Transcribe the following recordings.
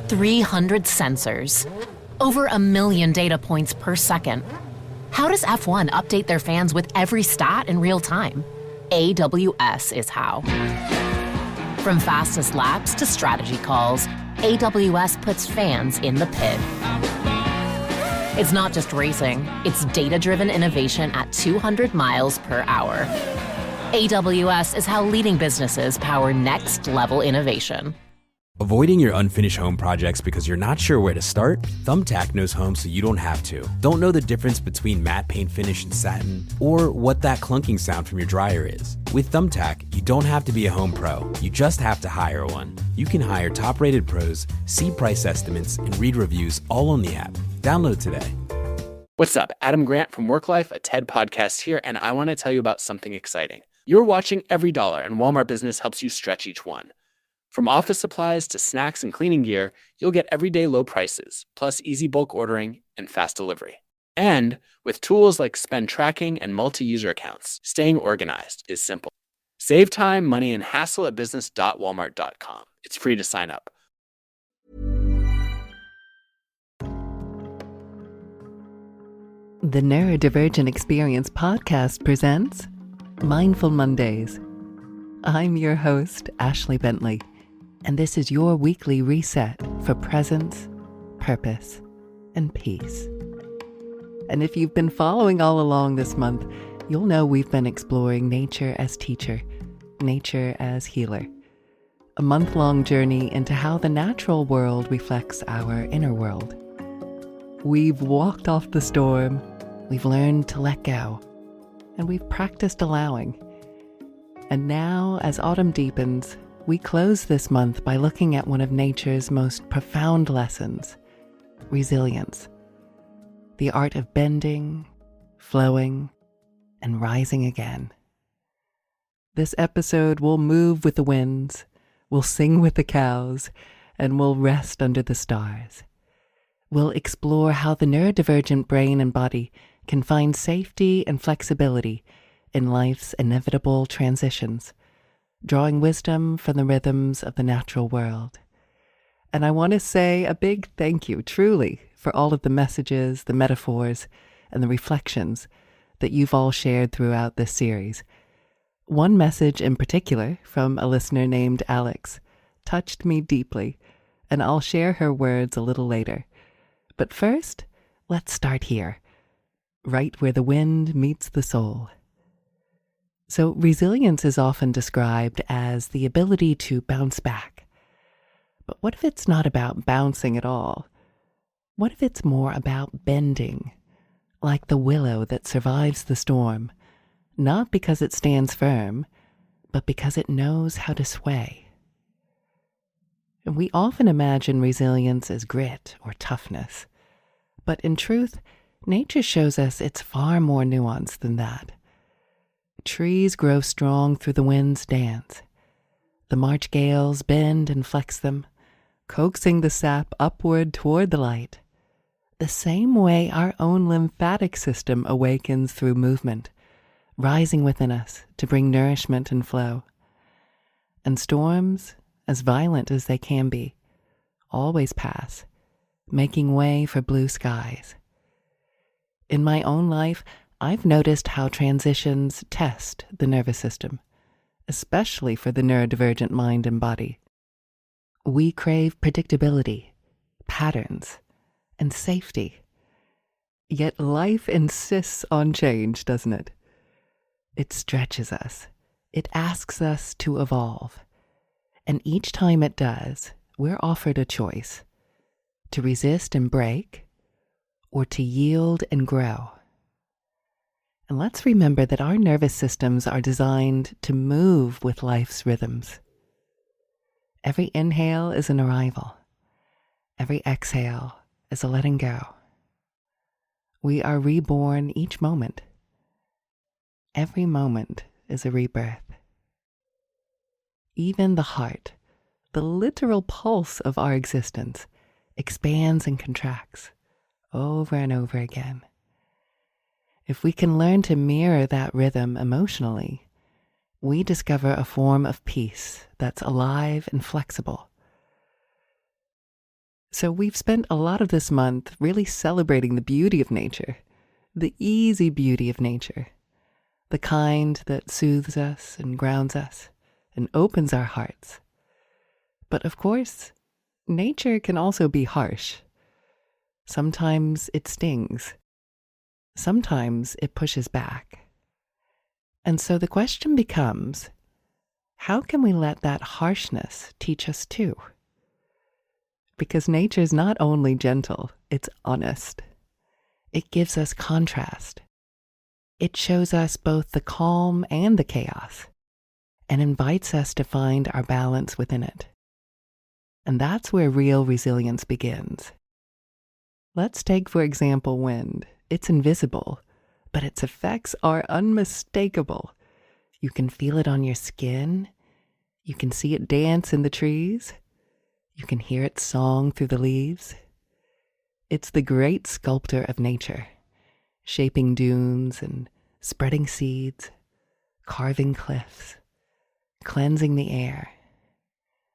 300 sensors, over 1 million data points per second. How does F1 update their fans with every stat in real time? AWS is how. From fastest laps to strategy calls, AWS puts fans in the pit. It's not just racing, it's data-driven innovation at 200 miles per hour. AWS is how leading businesses power next-level innovation. Avoiding your unfinished home projects because you're not sure where to start? Thumbtack knows home so you don't have to. Don't know the difference between matte paint finish and satin? Or what that clunking sound from your dryer is? With Thumbtack, you don't have to be a home pro. You just have to hire one. You can hire top-rated pros, see price estimates, and read reviews all on the app. Download today. What's up? Adam Grant from Work Life, a TED podcast here, and I want to tell you about something exciting. You're watching every dollar, and Walmart Business helps you stretch each one. From office supplies to snacks and cleaning gear, you'll get everyday low prices, plus easy bulk ordering and fast delivery. And with tools like spend tracking and multi-user accounts, staying organized is simple. Save time, money, and hassle at business.walmart.com. It's free to sign up. The Neurodivergent Experience podcast presents Mindful Mondays. I'm your host, Ashley Bentley, and this is your weekly reset for presence, purpose, and peace. And if you've been following all along this month, you'll know we've been exploring nature as teacher, nature as healer. A month-long journey into how the natural world reflects our inner world. We've walked off the storm, we've learned to let go, and we've practiced allowing. And now, as autumn deepens, we close this month by looking at one of nature's most profound lessons, resilience. The art of bending, flowing, and rising again. This episode will move with the winds, we'll sing with the cows, and we'll rest under the stars. We'll explore how the neurodivergent brain and body can find safety and flexibility in life's inevitable transitions, drawing wisdom from the rhythms of the natural world. And I want to say a big thank you, truly, for all of the messages, the metaphors, and the reflections that you've all shared throughout this series. One message in particular from a listener named Alex touched me deeply, and I'll share her words a little later. But first, let's start here, right where the wind meets the soul. So resilience is often described as the ability to bounce back. But what if it's not about bouncing at all? What if it's more about bending, like the willow that survives the storm, not because it stands firm, but because it knows how to sway? And we often imagine resilience as grit or toughness, but in truth, nature shows us it's far more nuanced than that. Trees grow strong through the wind's dance. The March gales bend and flex them, coaxing the sap upward toward the light. The same way our own lymphatic system awakens through movement, rising within us to bring nourishment and flow. And storms, as violent as they can be, always pass, making way for blue skies. In my own life, I've noticed how transitions test the nervous system, especially for the neurodivergent mind and body. We crave predictability, patterns, and safety. Yet life insists on change, doesn't it? It stretches us. It asks us to evolve. And each time it does, we're offered a choice: to resist and break, or to yield and grow. And let's remember that our nervous systems are designed to move with life's rhythms. Every inhale is an arrival. Every exhale is a letting go. We are reborn each moment. Every moment is a rebirth. Even the heart, the literal pulse of our existence, expands and contracts over and over again. If we can learn to mirror that rhythm emotionally, we discover a form of peace that's alive and flexible. So we've spent a lot of this month really celebrating the beauty of nature, the easy beauty of nature, the kind that soothes us and grounds us and opens our hearts. But of course, nature can also be harsh. Sometimes it stings. Sometimes it pushes back. And so the question becomes, how can we let that harshness teach us too? Because nature's not only gentle, it's honest. It gives us contrast. It shows us both the calm and the chaos, and invites us to find our balance within it. And that's where real resilience begins. Let's take, for example, wind. It's invisible, but its effects are unmistakable. You can feel it on your skin. You can see it dance in the trees. You can hear its song through the leaves. It's the great sculptor of nature, shaping dunes and spreading seeds, carving cliffs, cleansing the air.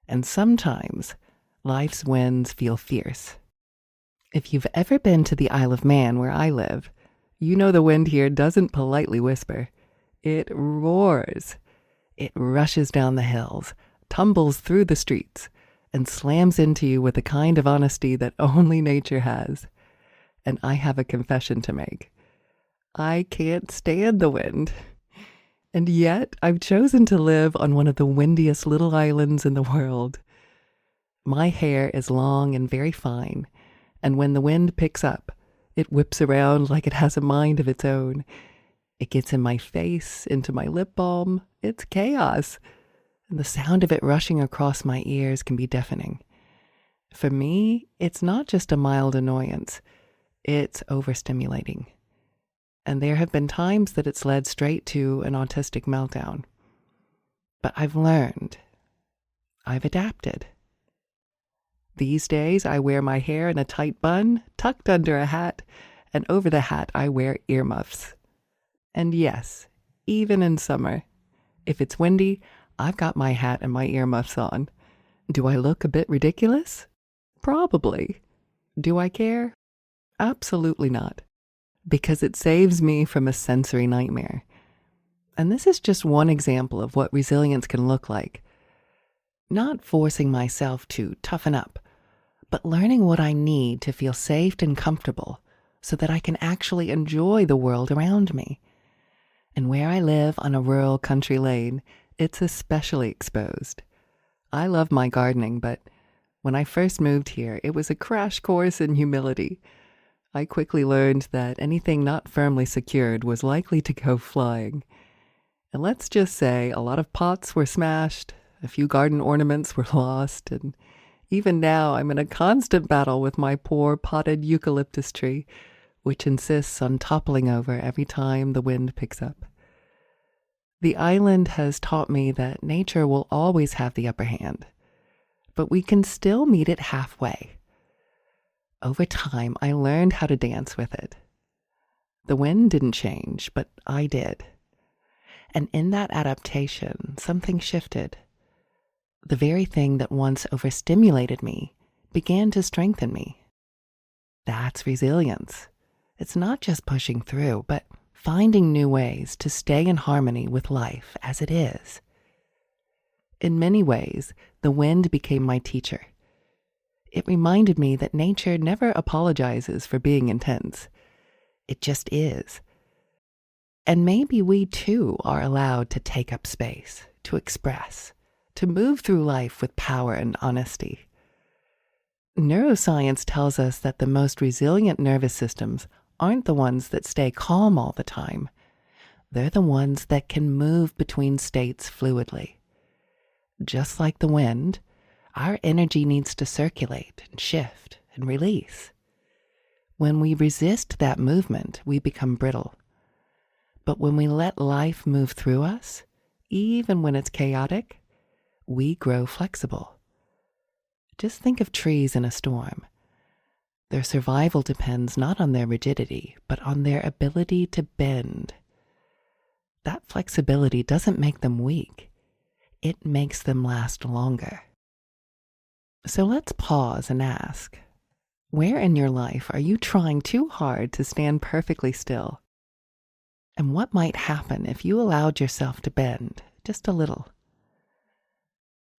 And sometimes life's winds feel fierce. If you've ever been to the Isle of Man where I live, you know the wind here doesn't politely whisper. It roars. It rushes down the hills, tumbles through the streets, and slams into you with the kind of honesty that only nature has. And I have a confession to make. I can't stand the wind. And yet, I've chosen to live on one of the windiest little islands in the world. My hair is long and very fine, and when the wind picks up, it whips around like it has a mind of its own. It gets in my face, into my lip balm. It's chaos. And the sound of it rushing across my ears can be deafening. For me, it's not just a mild annoyance. It's overstimulating. And there have been times that it's led straight to an autistic meltdown. But I've learned. I've adapted. These days, I wear my hair in a tight bun, tucked under a hat, and over the hat, I wear earmuffs. And yes, even in summer, if it's windy, I've got my hat and my earmuffs on. Do I look a bit ridiculous? Probably. Do I care? Absolutely not. Because it saves me from a sensory nightmare. And this is just one example of what resilience can look like. Not forcing myself to toughen up, but learning what I need to feel safe and comfortable so that I can actually enjoy the world around me. And where I live on a rural country lane, it's especially exposed. I love my gardening, but when I first moved here, it was a crash course in humility. I quickly learned that anything not firmly secured was likely to go flying. And let's just say a lot of pots were smashed, a few garden ornaments were lost, and even now I'm in a constant battle with my poor potted eucalyptus tree, which insists on toppling over every time the wind picks up. The island has taught me that nature will always have the upper hand, but we can still meet it halfway. Over time, I learned how to dance with it. The wind didn't change, but I did. And in that adaptation, something shifted. The very thing that once overstimulated me began to strengthen me. That's resilience. It's not just pushing through, but finding new ways to stay in harmony with life as it is. In many ways, the wind became my teacher. It reminded me that nature never apologizes for being intense. It just is. And maybe we too are allowed to take up space, to express, to move through life with power and honesty. Neuroscience tells us that the most resilient nervous systems aren't the ones that stay calm all the time. They're the ones that can move between states fluidly. Just like the wind, our energy needs to circulate and shift and release. When we resist that movement, we become brittle. But when we let life move through us, even when it's chaotic, we grow flexible. Just think of trees in a storm. Their survival depends not on their rigidity, but on their ability to bend. That flexibility doesn't make them weak. It makes them last longer. So let's pause and ask, Where in your life are you trying too hard to stand perfectly still? And what might happen if you allowed yourself to bend just a little?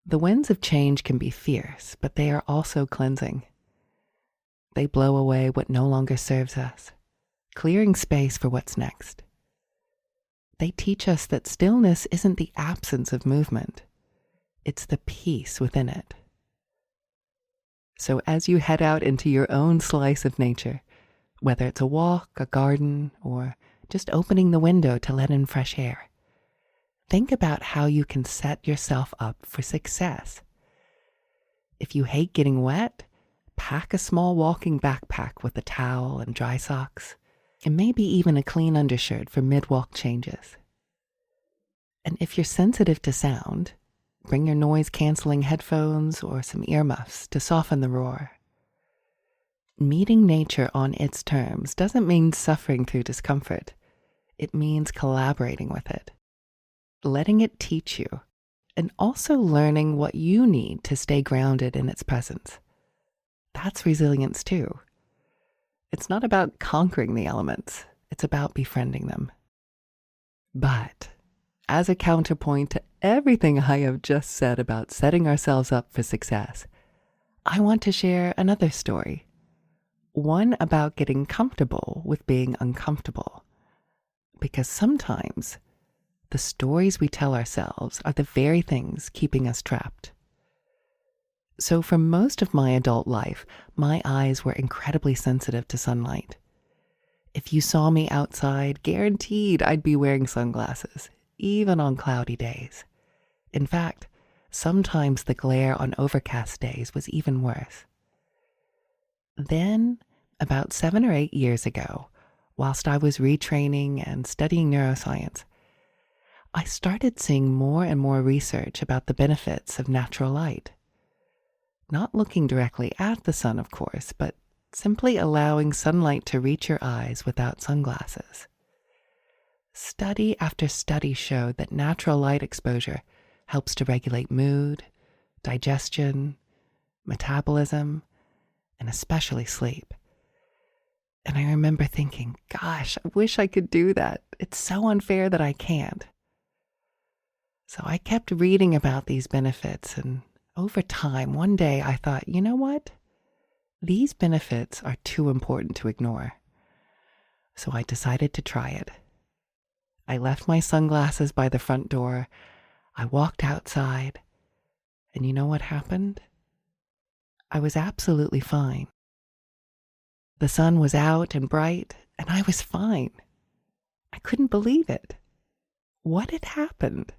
The winds of change can be fierce, but they are also cleansing. They blow away what no longer serves us, clearing space for what's next. They teach us that stillness isn't the absence of movement. It's the peace within it. So as you head out into your own slice of nature, whether it's a walk, a garden, or just opening the window to let in fresh air, think about how you can set yourself up for success. If you hate getting wet, pack a small walking backpack with a towel and dry socks, and maybe even a clean undershirt for mid-walk changes. And if you're sensitive to sound, bring your noise-canceling headphones or some earmuffs to soften the roar. Meeting nature on its terms doesn't mean suffering through discomfort. It means collaborating with it, letting it teach you, and also learning what you need to stay grounded in its presence. That's resilience too. It's not about conquering the elements. It's about befriending them. But as a counterpoint to everything I have just said about setting ourselves up for success, I want to share another story. One about getting comfortable with being uncomfortable. Because sometimes the stories we tell ourselves are the very things keeping us trapped. So for most of my adult life, my eyes were incredibly sensitive to sunlight. If you saw me outside, guaranteed I'd be wearing sunglasses, even on cloudy days. In fact, sometimes the glare on overcast days was even worse. Then, about 7 or 8 years ago, whilst I was retraining and studying neuroscience, I started seeing more and more research about the benefits of natural light. Not looking directly at the sun, of course, but simply allowing sunlight to reach your eyes without sunglasses. Study after study showed that natural light exposure helps to regulate mood, digestion, metabolism, and especially sleep. And I remember thinking, gosh, I wish I could do that. It's so unfair that I can't. So I kept reading about these benefits, and over time, one day I thought, you know what? These benefits are too important to ignore. So I decided to try it. I left my sunglasses by the front door. I walked outside, and you know what happened? I was absolutely fine. The sun was out and bright, and I was fine. I couldn't believe it. What had happened?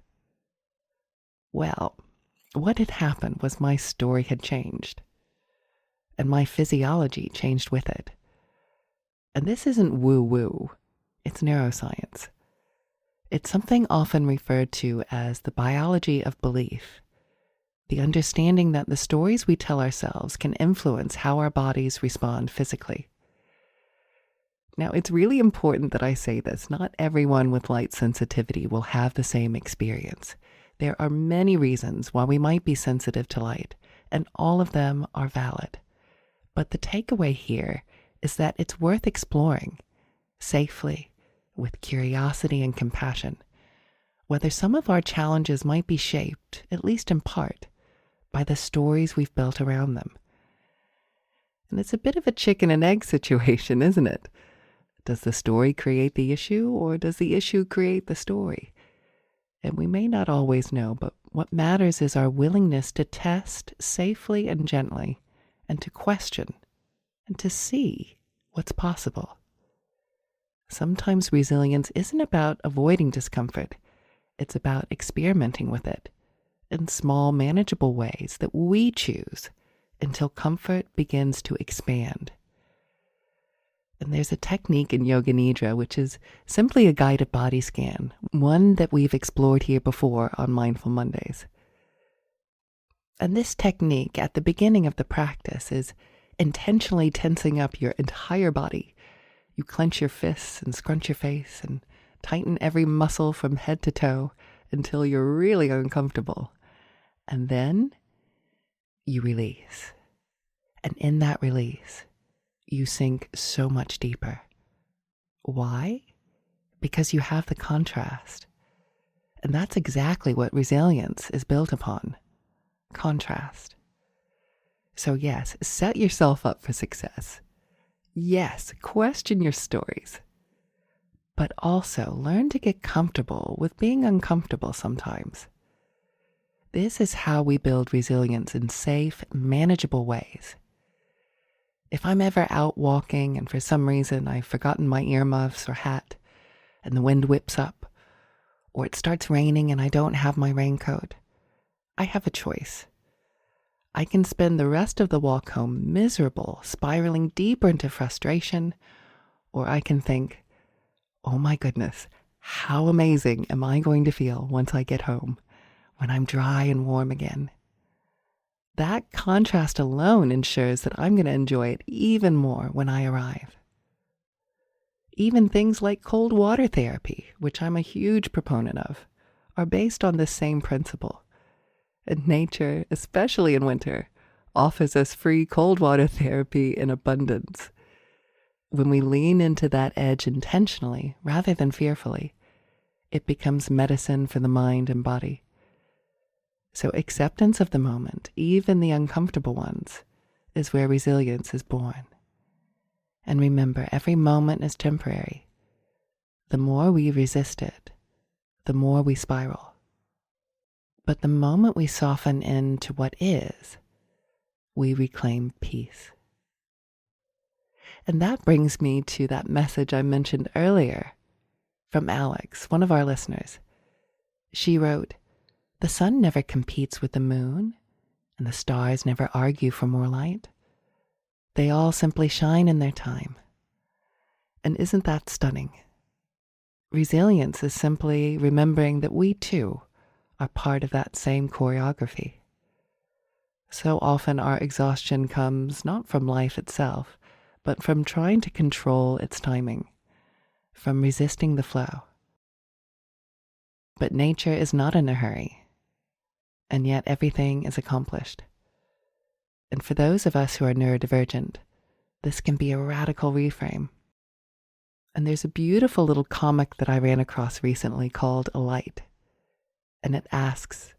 Well, what had happened was my story had changed, and my physiology changed with it. And this isn't woo-woo, it's neuroscience. It's something often referred to as the biology of belief, the understanding that the stories we tell ourselves can influence how our bodies respond physically. Now, it's really important that I say this. Not everyone with light sensitivity will have the same experience. There are many reasons why we might be sensitive to light, and all of them are valid. But the takeaway here is that it's worth exploring safely, with curiosity and compassion, whether some of our challenges might be shaped, at least in part, by the stories we've built around them. And it's a bit of a chicken and egg situation, isn't it? Does the story create the issue, or does the issue create the story? And we may not always know, but what matters is our willingness to test safely and gently, and to question, and to see what's possible. Sometimes resilience isn't about avoiding discomfort. It's about experimenting with it in small, manageable ways that we choose until comfort begins to expand. And there's a technique in Yoga Nidra, which is simply a guided body scan, one that we've explored here before on Mindful Mondays. And this technique at the beginning of the practice is intentionally tensing up your entire body. You clench your fists and scrunch your face and tighten every muscle from head to toe until you're really uncomfortable. And then you release. And in that release, you sink so much deeper. Why? Because you have the contrast. And that's exactly what resilience is built upon. Contrast. So yes, set yourself up for success. Yes, question your stories. But also learn to get comfortable with being uncomfortable sometimes. This is how we build resilience in safe, manageable ways. If I'm ever out walking and for some reason I've forgotten my earmuffs or hat and the wind whips up, or it starts raining and I don't have my raincoat, I have a choice. I can spend the rest of the walk home miserable, spiraling deeper into frustration, or I can think, oh my goodness, how amazing am I going to feel once I get home, when I'm dry and warm again. That contrast alone ensures that I'm going to enjoy it even more when I arrive. Even things like cold water therapy, which I'm a huge proponent of, are based on this same principle. And nature, especially in winter, offers us free cold water therapy in abundance. When we lean into that edge intentionally, rather than fearfully, it becomes medicine for the mind and body. So acceptance of the moment, even the uncomfortable ones, is where resilience is born. And remember, every moment is temporary. The more we resist it, the more we spiral. But the moment we soften into what is, we reclaim peace. And that brings me to that message I mentioned earlier from Alex, one of our listeners. She wrote, "The sun never competes with the moon, and the stars never argue for more light. They all simply shine in their time." And isn't that stunning? Resilience is simply remembering that we too are part of that same choreography. So often our exhaustion comes not from life itself, but from trying to control its timing, from resisting the flow. But nature is not in a hurry, and yet everything is accomplished. And for those of us who are neurodivergent, this can be a radical reframe. And there's a beautiful little comic that I ran across recently called Alight. And it asks,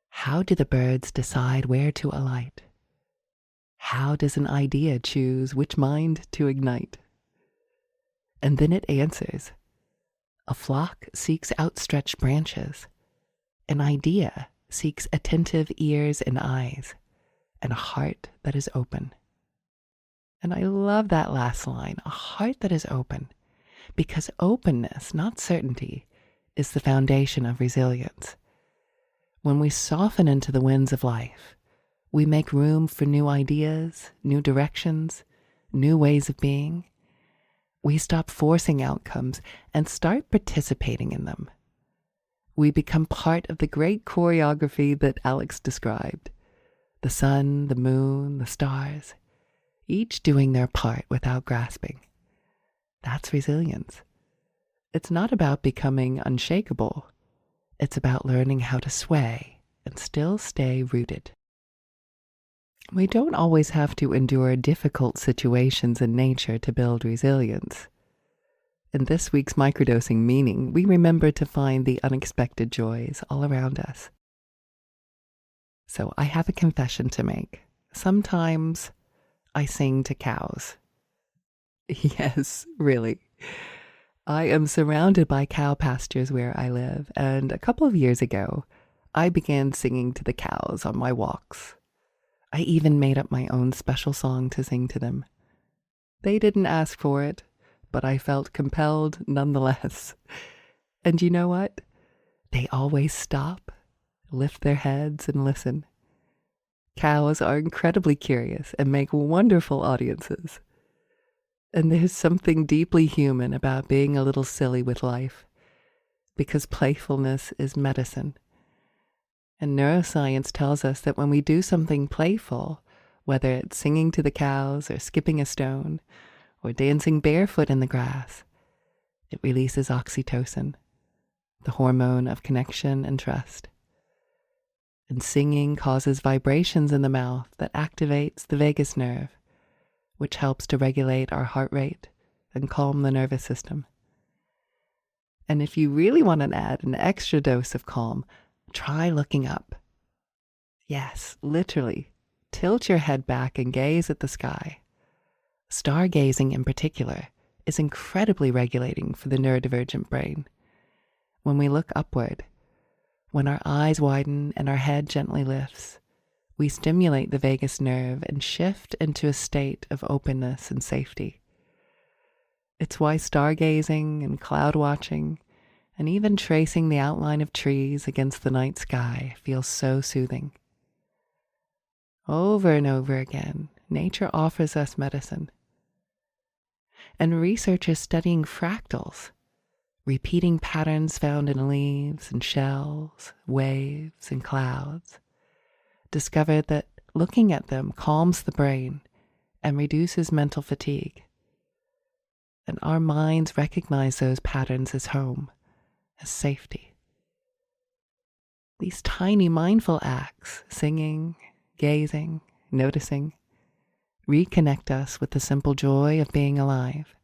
how do the birds decide where to alight? How does an idea choose which mind to ignite? And then it answers, a flock seeks outstretched branches. An idea seeks attentive ears and eyes, and a heart that is open. And I love that last line, a heart that is open, because openness, not certainty, is the foundation of resilience. When we soften into the winds of life, we make room for new ideas, new directions, new ways of being. We stop forcing outcomes and start participating in them. We become part of the great choreography that Alex described. The sun, the moon, the stars, each doing their part without grasping. That's resilience. It's not about becoming unshakable. It's about learning how to sway and still stay rooted. We don't always have to endure difficult situations in nature to build resilience. In this week's Microdosing Meaning, we remember to find the unexpected joys all around us. So I have a confession to make. Sometimes I sing to cows. Yes, really. I am surrounded by cow pastures where I live, and a couple of years ago, I began singing to the cows on my walks. I even made up my own special song to sing to them. They didn't ask for it, but I felt compelled nonetheless. And you know what? They always stop, lift their heads, and listen. Cows are incredibly curious and make wonderful audiences. And there's something deeply human about being a little silly with life, because playfulness is medicine. And neuroscience tells us that when we do something playful, whether it's singing to the cows or skipping a stone or dancing barefoot in the grass, it releases oxytocin, the hormone of connection and trust. And singing causes vibrations in the mouth that activates the vagus nerve, which helps to regulate our heart rate and calm the nervous system. And if you really want to add an extra dose of calm, try looking up. Yes, literally, tilt your head back and gaze at the sky. Stargazing in particular is incredibly regulating for the neurodivergent brain. When we look upward, when our eyes widen and our head gently lifts, we stimulate the vagus nerve and shift into a state of openness and safety. It's why stargazing and cloud watching and even tracing the outline of trees against the night sky feels so soothing. Over and over again, nature offers us medicine. And researchers studying fractals, repeating patterns found in leaves and shells, waves and clouds, discovered that looking at them calms the brain and reduces mental fatigue. And our minds recognize those patterns as home, as safety. These tiny mindful acts, singing, gazing, noticing, reconnect us with the simple joy of being alive.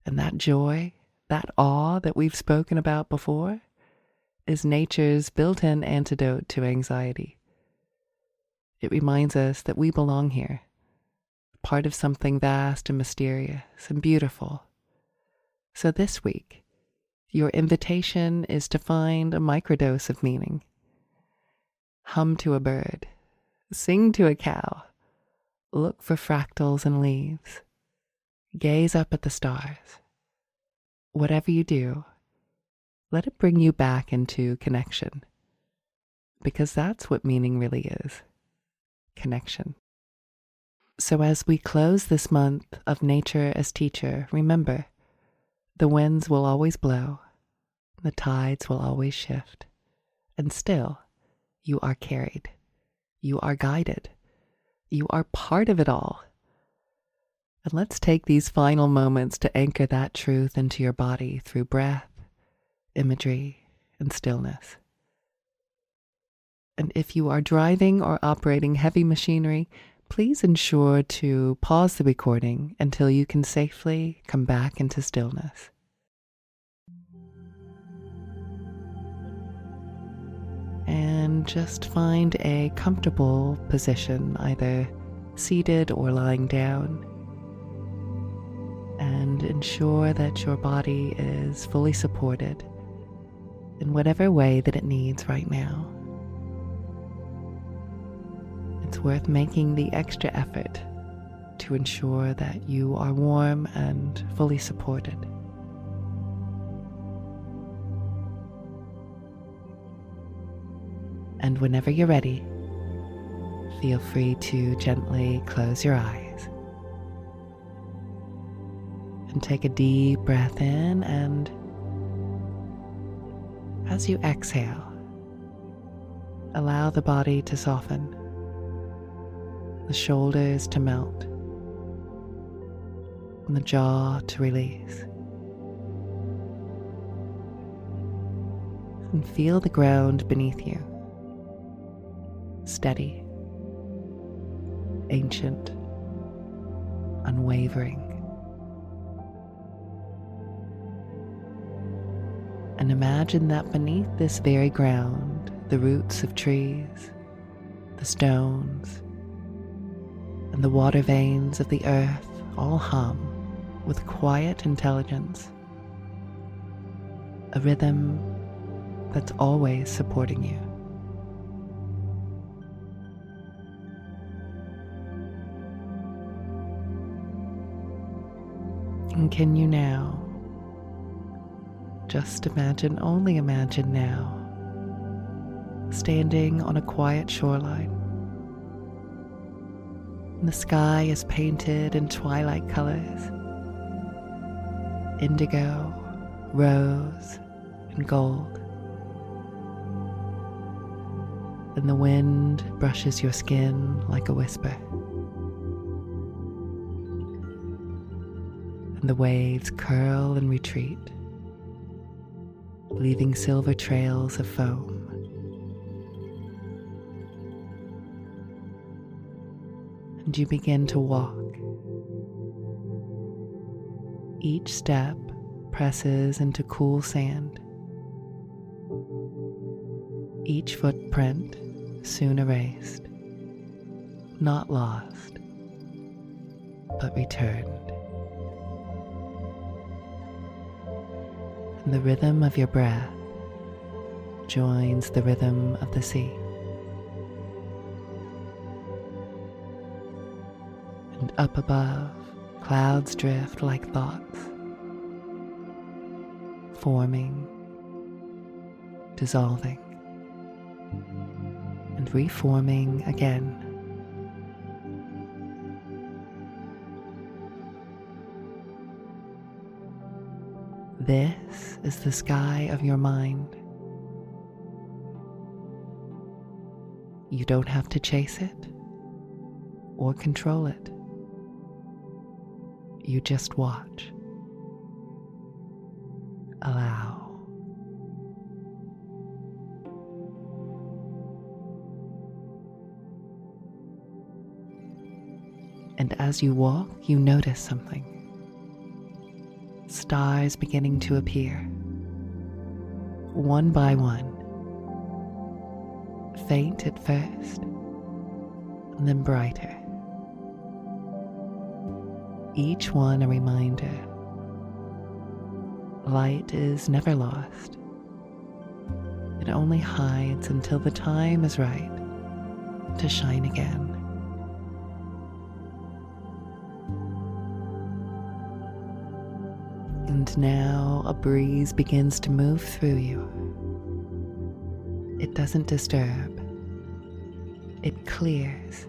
And that joy, that awe that we've spoken about before, is nature's built-in antidote to anxiety. It reminds us that we belong here, part of something vast and mysterious and beautiful. So this week, your invitation is to find a microdose of meaning. Hum to a bird, sing to a cow, look for fractals and leaves, gaze up at the stars. Whatever you do, let it bring you back into connection, because that's what meaning really is, connection. So as we close this month of Nature as Teacher, remember, the winds will always blow, the tides will always shift, and still, you are carried, you are guided, you are part of it all. And let's take these final moments to anchor that truth into your body through breath, imagery, and stillness. And if you are driving or operating heavy machinery, please ensure to pause the recording until you can safely come back into stillness. And just find a comfortable position, either seated or lying down. And ensure that your body is fully supported in whatever way that it needs right now. It's worth making the extra effort to ensure that you are warm and fully supported. And whenever you're ready, feel free to gently close your eyes. And take a deep breath in, and as you exhale, allow the body to soften, the shoulders to melt, and the jaw to release. And feel the ground beneath you, steady, ancient, unwavering. And imagine that beneath this very ground, the roots of trees, the stones, and the water veins of the earth all hum with quiet intelligence, a rhythm that's always supporting you. And can you now just imagine, only imagine now, standing on a quiet shoreline. And the sky is painted in twilight colors, indigo, rose, and gold. And the wind brushes your skin like a whisper. And the waves curl and retreat, leaving silver trails of foam. and you begin to walk. Each step presses into cool sand. Each footprint soon erased, not lost, but returned. And the rhythm of your breath joins the rhythm of the sea. And up above, clouds drift like thoughts, forming, dissolving, and reforming again. This is the sky of your mind. You don't have to chase it or control it. You just watch. Allow. And as you walk, you notice something. Stars beginning to appear, one by one, faint at first, and then brighter. Each one a reminder. Light is never lost. It only hides until the time is right to shine again. And now a breeze begins to move through you. It doesn't disturb. It clears.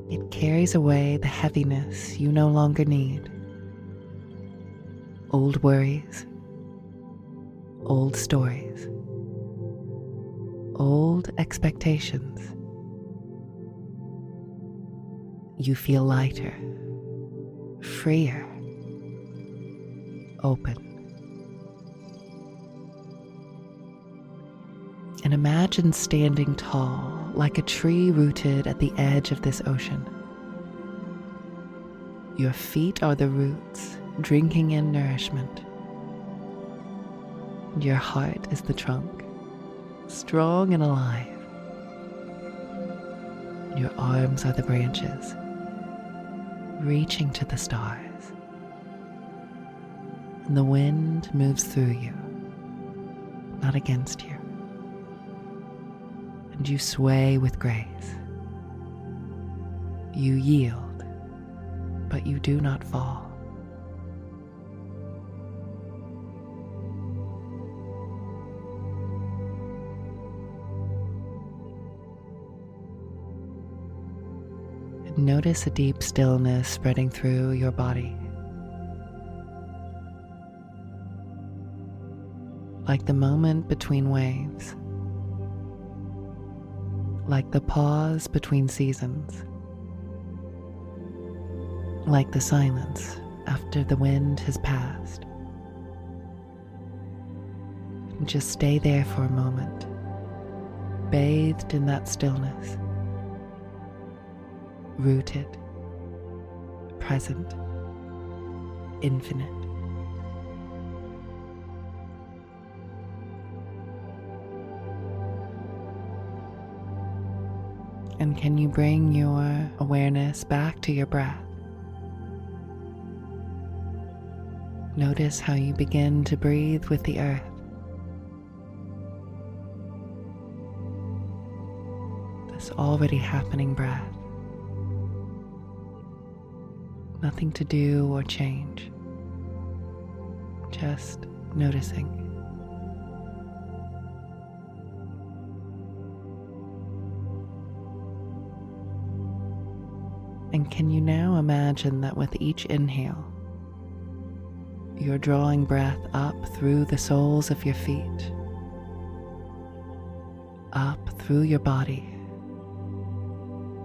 It carries away the heaviness you no longer need. Old worries, old stories, old expectations. You feel lighter, freer, open. And imagine standing tall, like a tree rooted at the edge of this ocean. Your feet are the roots, drinking in nourishment. Your heart is the trunk, strong and alive. Your arms are the branches, reaching to the stars. And the wind moves through you, not against you. And you sway with grace. You yield, but you do not fall. And notice a deep stillness spreading through your body. Like the moment between waves, like the pause between seasons, like the silence after the wind has passed. And just stay there for a moment, bathed in that stillness, rooted, present, infinite. And can you bring your awareness back to your breath? Notice how you begin to breathe with the earth. This already happening breath. Nothing to do or change. Just noticing. And can you now imagine that with each inhale, you're drawing breath up through the soles of your feet, up through your body.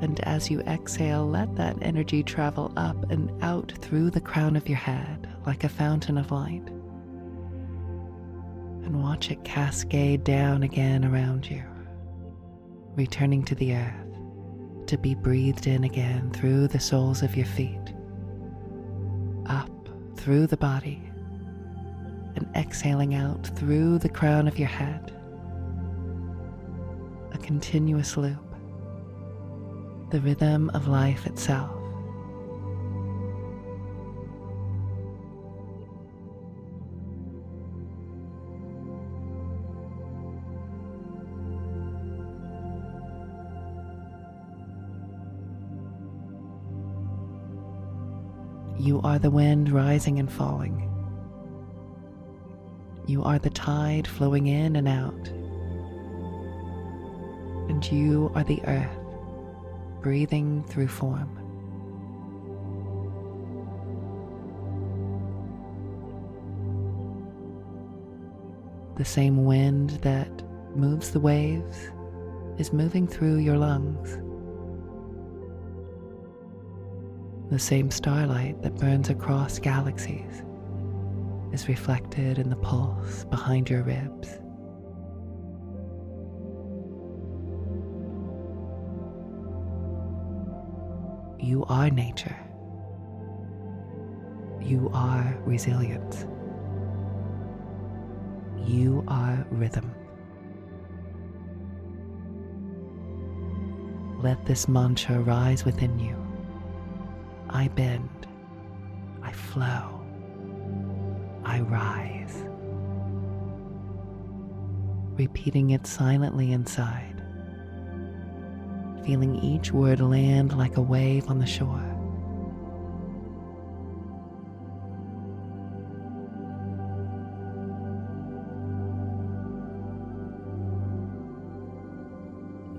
And as you exhale, let that energy travel up and out through the crown of your head like a fountain of light. And watch it cascade down again around you, returning to the earth, to be breathed in again through the soles of your feet, up through the body, and exhaling out through the crown of your head. A continuous loop, the rhythm of life itself. You are the wind rising and falling. You are the tide flowing in and out. And you are the earth, breathing through form. The same wind that moves the waves is moving through your lungs. The same starlight that burns across galaxies is reflected in the pulse behind your ribs. You are nature. You are resilience. You are rhythm. Let this mantra rise within you. I bend, I flow, I rise. Repeating it silently inside, feeling each word land like a wave on the shore.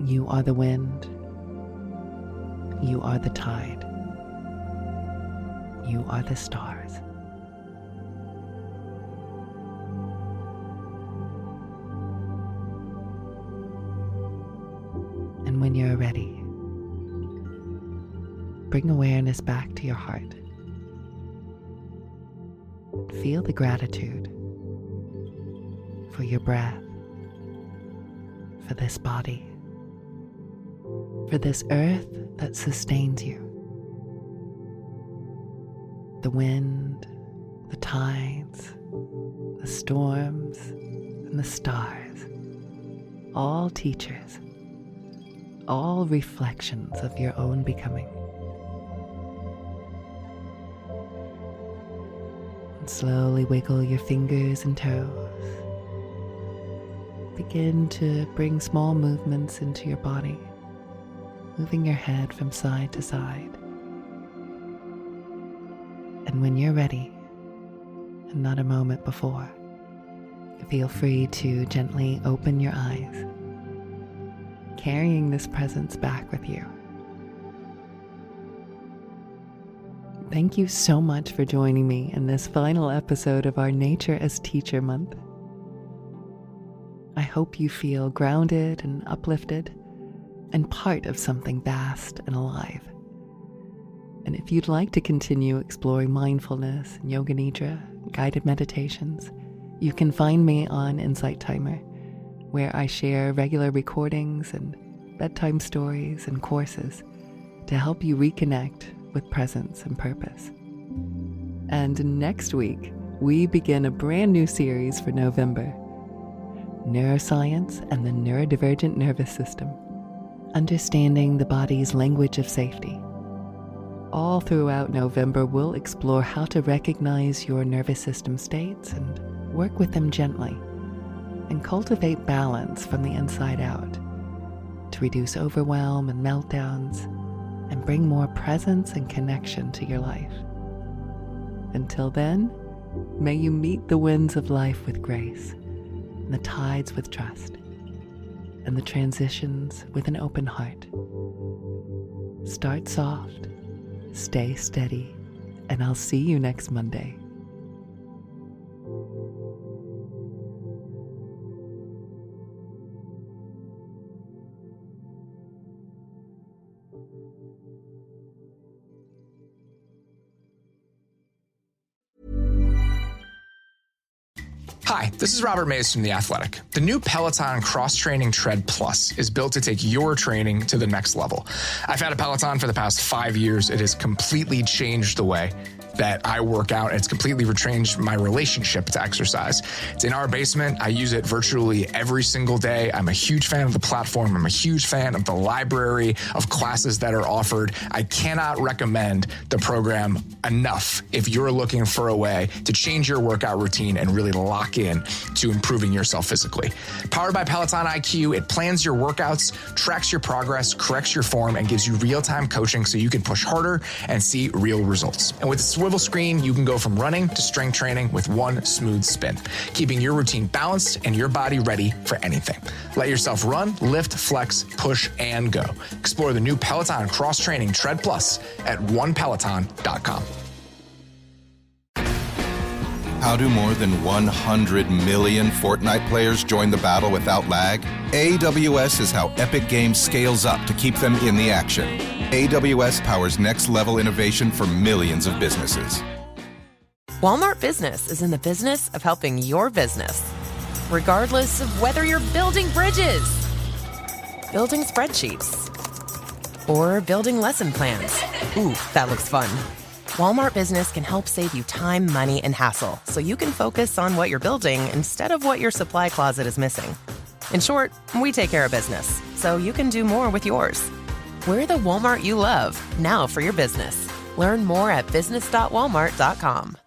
You are the wind. You are the tide. You are the stars. And when you're ready, bring awareness back to your heart. Feel the gratitude for your breath, for this body, for this earth that sustains you. The wind, the tides, the storms, and the stars, all teachers, all reflections of your own becoming. And slowly wiggle your fingers and toes. Begin to bring small movements into your body, moving your head from side to side. And when you're ready, and not a moment before, feel free to gently open your eyes, carrying this presence back with you. Thank you so much for joining me in this final episode of our Nature as Teacher Month. I hope you feel grounded and uplifted and part of something vast and alive. And if you'd like to continue exploring mindfulness and yoga nidra, guided meditations, you can find me on Insight Timer, where I share regular recordings and bedtime stories and courses to help you reconnect with presence and purpose. And next week, we begin a brand new series for November, Neuroscience and the Neurodivergent Nervous System, Understanding the Body's Language of Safety. All throughout November, we'll explore how to recognize your nervous system states and work with them gently, and cultivate balance from the inside out to reduce overwhelm and meltdowns and bring more presence and connection to your life. Until then, may you meet the winds of life with grace, and the tides with trust, and the transitions with an open heart. Start soft, stay steady, and I'll see you next Monday. Hi, this is Robert Mays from The Athletic. The new Peloton Cross-Training Tread Plus is built to take your training to the next level. I've had a Peloton for the past 5 years. It has completely changed the way that I work out. It's completely changed my relationship to exercise. It's in our basement. I use it virtually every single day. I'm a huge fan of the platform. I'm a huge fan of the library of classes that are offered. I cannot recommend the program enough if you're looking for a way to change your workout routine and really lock in to improving yourself physically. Powered by Peloton IQ, it plans your workouts, tracks your progress, corrects your form, and gives you real-time coaching so you can push harder and see real results. And with a swivel screen, you can go from running to strength training with one smooth spin, keeping your routine balanced and your body ready for anything. Let yourself run, lift, flex, push, and go. Explore the new Peloton Cross-Training Tread Plus at onepeloton.com. How do more than 100 million Fortnite players join the battle without lag? AWS is how Epic Games scales up to keep them in the action. AWS powers next-level innovation for millions of businesses. Walmart Business is in the business of helping your business, regardless of whether you're building bridges, building spreadsheets, or building lesson plans. Ooh, that looks fun. Walmart Business can help save you time, money, and hassle so you can focus on what you're building instead of what your supply closet is missing. In short, we take care of business so you can do more with yours. We're the Walmart you love, now for your business. Learn more at business.walmart.com.